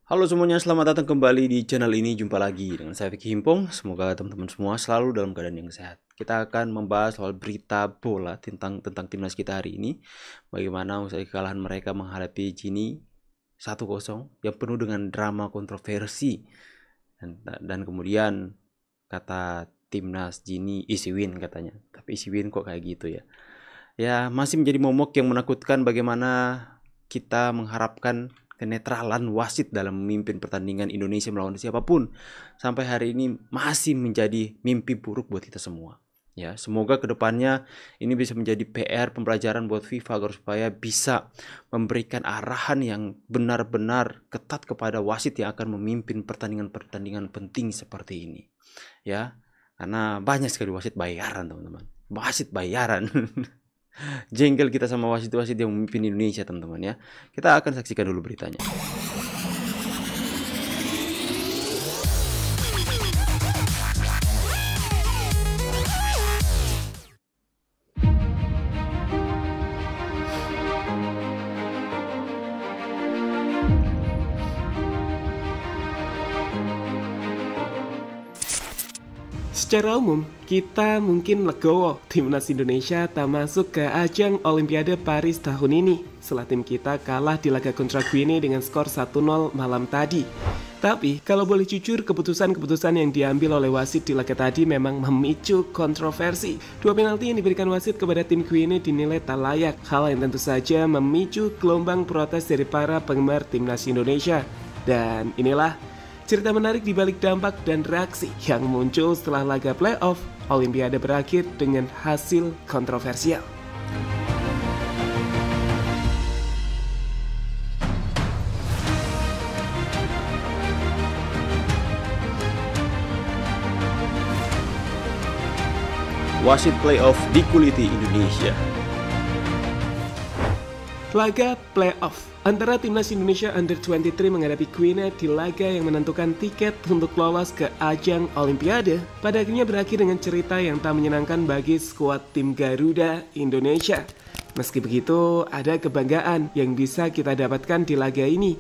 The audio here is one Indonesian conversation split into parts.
Halo semuanya, selamat datang kembali di channel ini. Jumpa lagi dengan saya Vicky Himpong. Semoga teman-teman semua selalu dalam keadaan yang sehat. Kita akan membahas soal berita bola tentang timnas kita hari ini. Bagaimana usai kekalahan mereka menghadapi Gini 1-0 yang penuh dengan drama kontroversi. Dan kemudian kata timnas Gini easy win katanya. Tapi easy win kok kayak gitu ya. Ya, masih menjadi momok yang menakutkan bagaimana kita mengharapkan kenetralan wasit dalam memimpin pertandingan Indonesia melawan siapapun. Sampai hari ini masih menjadi mimpi buruk buat kita semua. Ya, semoga kedepannya ini bisa menjadi PR pembelajaran buat FIFA agar supaya bisa memberikan arahan yang benar-benar ketat kepada wasit yang akan memimpin pertandingan-pertandingan penting seperti ini. Ya, karena banyak sekali wasit bayaran, teman-teman. Wasit bayaran. Jengkel kita sama wasit-wasit yang memimpin Indonesia, teman-teman ya. Kita akan saksikan dulu beritanya. Secara umum, kita mungkin legowo timnas Indonesia tak masuk ke ajang Olimpiade Paris tahun ini setelah tim kita kalah di laga kontra Guinea dengan skor 1-0 malam tadi. Tapi, kalau boleh jujur, keputusan-keputusan yang diambil oleh wasit di laga tadi memang memicu kontroversi. Dua penalti yang diberikan wasit kepada tim Guinea dinilai tak layak, hal yang tentu saja memicu gelombang protes dari para penggemar timnas Indonesia. Dan inilah cerita menarik di balik dampak dan reaksi yang muncul setelah laga playoff Olimpiade berakhir dengan hasil kontroversial. Wasit playoff dikuliti Indonesia. Laga playoff antara timnas Indonesia Under-23 menghadapi Guinea di laga yang menentukan tiket untuk lolos ke ajang Olimpiade pada akhirnya berakhir dengan cerita yang tak menyenangkan bagi skuad tim Garuda Indonesia. Meski begitu, ada kebanggaan yang bisa kita dapatkan di laga ini.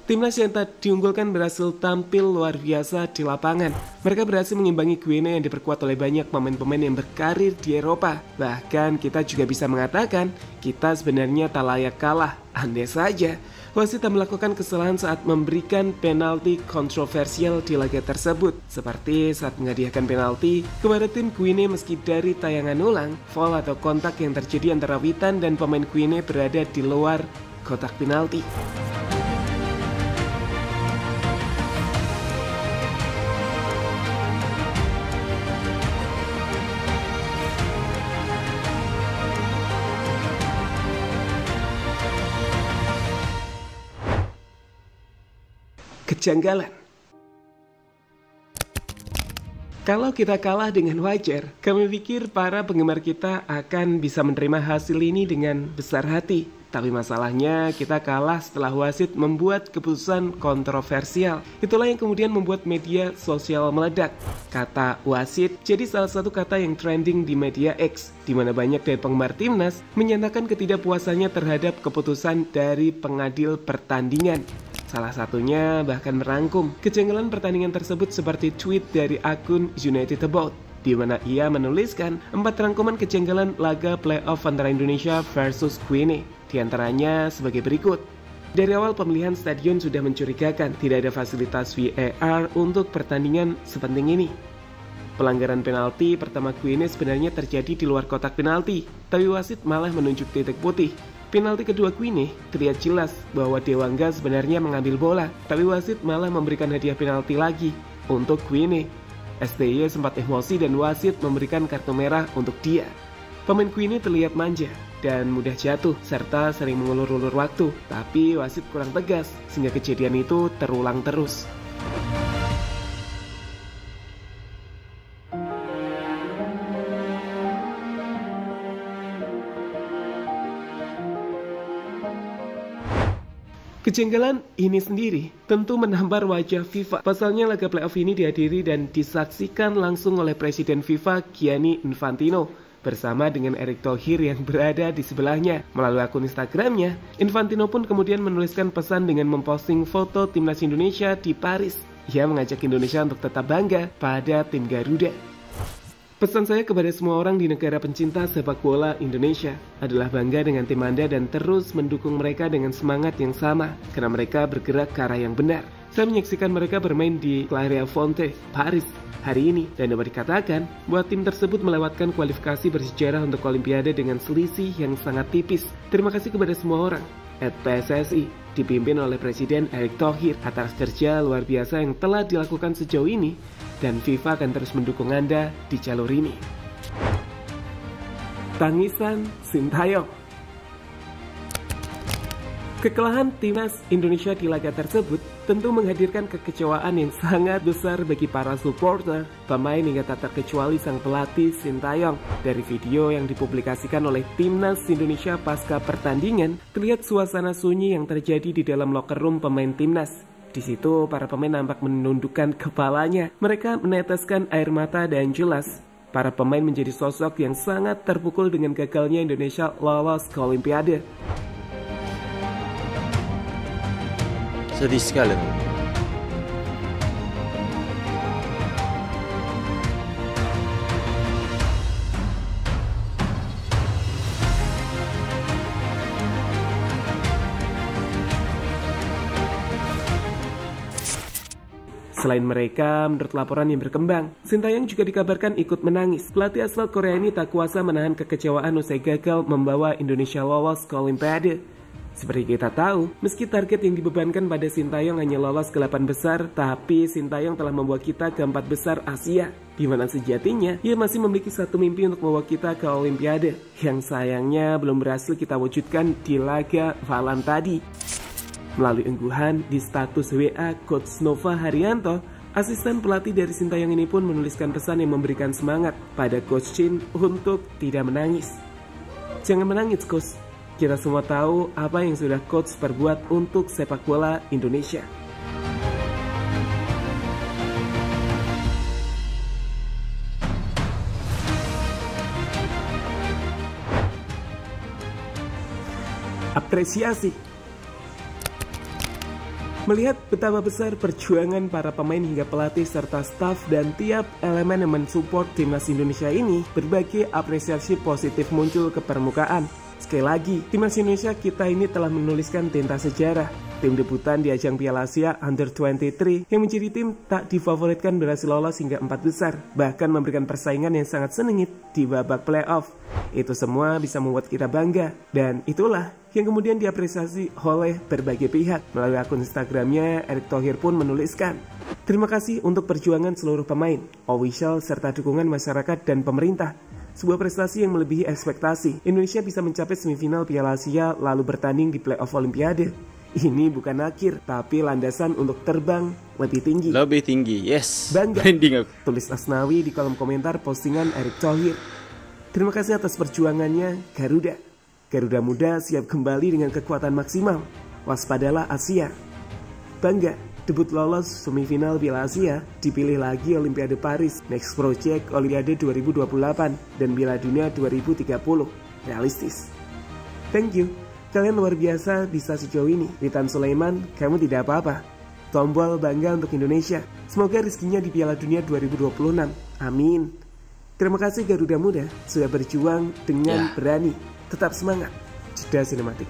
Timnas yang tak diunggulkan berhasil tampil luar biasa di lapangan. Mereka berhasil mengimbangi Guinea yang diperkuat oleh banyak pemain-pemain yang berkarir di Eropa. Bahkan kita juga bisa mengatakan kita sebenarnya tak layak kalah. Andai saja wasit tak melakukan kesalahan saat memberikan penalti kontroversial di laga tersebut. Seperti saat menghadiahkan penalti kepada tim Guinea meski dari tayangan ulang, foul atau kontak yang terjadi antara Witan dan pemain Guinea berada di luar kotak penalti. Kejanggalan. Kalau kita kalah dengan wajar, kami pikir para penggemar kita akan bisa menerima hasil ini dengan besar hati. Tapi masalahnya kita kalah setelah wasit membuat keputusan kontroversial. Itulah yang kemudian membuat media sosial meledak. Kata wasit jadi salah satu kata yang trending di media X, di mana banyak dari penggemar timnas menyatakan ketidakpuasannya terhadap keputusan dari pengadil pertandingan. Salah satunya bahkan merangkum kejanggalan pertandingan tersebut seperti tweet dari akun United About, di mana ia menuliskan 4 rangkuman kejanggalan laga playoff antara Indonesia versus Guinea. Di antaranya sebagai berikut. Dari awal pemilihan stadion sudah mencurigakan, tidak ada fasilitas VAR untuk pertandingan sepenting ini. Pelanggaran penalti pertama Guinea sebenarnya terjadi di luar kotak penalti, tapi wasit malah menunjuk titik putih. Penalti kedua Guinea terlihat jelas bahwa Dewangga sebenarnya mengambil bola, tapi wasit malah memberikan hadiah penalti lagi untuk Guinea. STY sempat emosi dan wasit memberikan kartu merah untuk dia. Pemain Guinea terlihat manja dan mudah jatuh serta sering mengulur-ulur waktu, tapi wasit kurang tegas sehingga kejadian itu terulang terus. Kejanggalan ini sendiri tentu menampar wajah FIFA. Pasalnya laga playoff ini dihadiri dan disaksikan langsung oleh Presiden FIFA Gianni Infantino. bersama dengan Erick Thohir yang berada di sebelahnya. Melalui akun Instagramnya, Infantino pun kemudian menuliskan pesan dengan memposting foto timnas Indonesia di Paris. Ia mengajak Indonesia untuk tetap bangga pada tim Garuda. Pesan saya kepada semua orang di negara pencinta sepak bola Indonesia adalah bangga dengan tim Anda dan terus mendukung mereka dengan semangat yang sama karena mereka bergerak ke arah yang benar. Saya menyaksikan mereka bermain di Clairefontaine, Paris hari ini dan dapat dikatakan bahwa tim tersebut melewatkan kualifikasi bersejarah untuk Olimpiade dengan selisih yang sangat tipis. Terima kasih kepada semua orang. PSSI dipimpin oleh Presiden Erick Thohir atas kerja luar biasa yang telah dilakukan sejauh ini dan FIFA akan terus mendukung Anda di jalur ini. Tangisan Sintayong. Kekalahan timnas Indonesia di laga tersebut tentu menghadirkan kekecewaan yang sangat besar bagi para supporter, pemain hingga tak terkecuali sang pelatih Sintayong. Dari video yang dipublikasikan oleh timnas Indonesia pasca pertandingan, terlihat suasana sunyi yang terjadi di dalam locker room pemain timnas. Di situ para pemain nampak menundukkan kepalanya. Mereka meneteskan air mata dan jelas para pemain menjadi sosok yang sangat terpukul dengan gagalnya Indonesia lolos ke Olimpiade. Sedih sekali. Selain mereka, menurut laporan yang berkembang, Sintayong juga dikabarkan ikut menangis. Pelatih asal Korea ini tak kuasa menahan kekecewaan usai gagal membawa Indonesia lolos ke Olimpiade. Seperti kita tahu, meski target yang dibebankan pada Sintayong hanya lolos ke 8 besar, tapi Sintayong telah membawa kita ke 4 besar Asia, di mana sejatinya ia masih memiliki satu mimpi untuk membawa kita ke Olimpiade, yang sayangnya belum berhasil kita wujudkan di laga malam tadi. Melalui unggahan di status WA Coach Nova Haryanto, asisten pelatih dari Sintayong ini pun menuliskan pesan yang memberikan semangat pada Coach Shin untuk tidak menangis. Jangan menangis, Coach. Kita semua tahu apa yang sudah Coach perbuat untuk sepak bola Indonesia. Apresiasi. Melihat betapa besar perjuangan para pemain hingga pelatih serta staf dan tiap elemen yang mensupport timnas Indonesia ini, berbagai apresiasi positif muncul ke permukaan. Sekali lagi, timnas Indonesia kita ini telah menuliskan tinta sejarah. Tim debutan di ajang Piala Asia Under-23 yang menjadi tim tak difavoritkan berhasil lolos hingga 4 besar, bahkan memberikan persaingan yang sangat sengit di babak playoff. Itu semua bisa membuat kita bangga, dan itulah yang kemudian diapresiasi oleh berbagai pihak. Melalui akun Instagramnya, Erick Thohir pun menuliskan, "Terima kasih untuk perjuangan seluruh pemain, official, serta dukungan masyarakat dan pemerintah. Sebuah prestasi yang melebihi ekspektasi. Indonesia bisa mencapai semifinal Piala Asia lalu bertanding di playoff Olimpiade. Ini bukan akhir, tapi landasan untuk terbang lebih tinggi." Lebih tinggi, yes. Bangga. Branding aku. Tulis Asnawi di kolom komentar postingan Erick Thohir. Terima kasih atas perjuangannya, Garuda. Garuda Muda siap kembali dengan kekuatan maksimal. Waspadalah Asia. Bangga. Debut lolos semifinal Piala Asia, dipilih lagi Olimpiade Paris, Next Project Olimpiade 2028, dan Piala Dunia 2030. Realistis. Thank you. Kalian luar biasa bisa sejauh ini. Witan Sulaiman, kamu tidak apa-apa. Tombol bangga untuk Indonesia. Semoga rezekinya di Piala Dunia 2026. Amin. Terima kasih Garuda Muda sudah berjuang dengan berani. Tetap semangat. Jeda sinematik.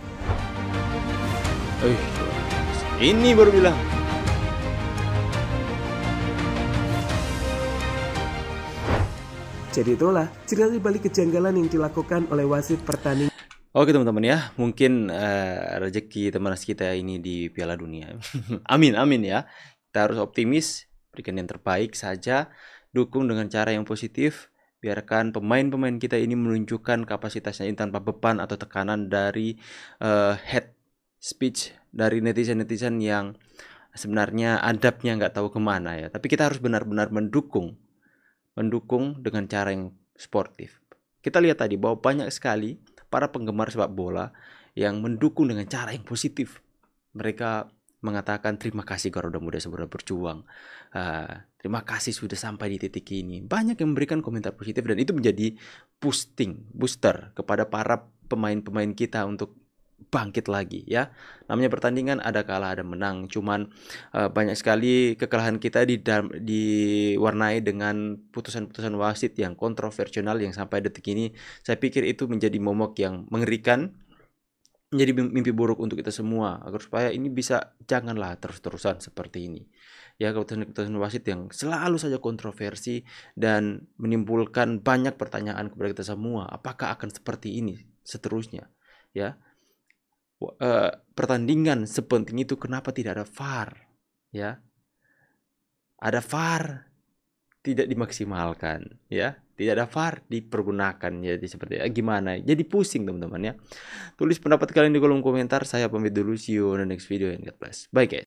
Ini baru bilang. Jadi itulah cerita di balik kejanggalan yang dilakukan oleh wasit pertandingan. Oke teman-teman ya, mungkin rezeki timnas kita ini di Piala Dunia. Amin, amin ya. Kita harus optimis, berikan yang terbaik saja, dukung dengan cara yang positif, biarkan pemain-pemain kita ini menunjukkan kapasitasnya ini tanpa beban atau tekanan dari head speech dari netizen-netizen yang sebenarnya adabnya nggak tahu kemana ya. Tapi kita harus benar-benar mendukung dengan cara yang sportif. Kita lihat tadi bahwa banyak sekali para penggemar sepak bola yang mendukung dengan cara yang positif. Mereka mengatakan terima kasih Garuda Muda sudah berjuang. Terima kasih sudah sampai di titik ini. Banyak yang memberikan komentar positif dan itu menjadi booster kepada para pemain-pemain kita untuk bangkit lagi ya. Namanya pertandingan, ada kalah ada menang. Cuman banyak sekali kekalahan kita diwarnai dengan putusan-putusan wasit yang kontroversial yang sampai detik ini saya pikir itu menjadi momok yang mengerikan, menjadi mimpi buruk untuk kita semua, agar supaya ini bisa janganlah terus-terusan seperti ini. Ya, keputusan wasit yang selalu saja kontroversi dan menimbulkan banyak pertanyaan kepada kita semua, apakah akan seperti ini seterusnya? Ya, pertandingan sepenting itu kenapa tidak ada VAR? Ya, ada VAR tidak dimaksimalkan, ya. Tidak ada VAR dipergunakan, jadi seperti gimana? Jadi pusing teman-teman ya. Tulis pendapat kalian di kolom komentar. Saya pamit dulu, see you on the next video and God bless. Bye guys.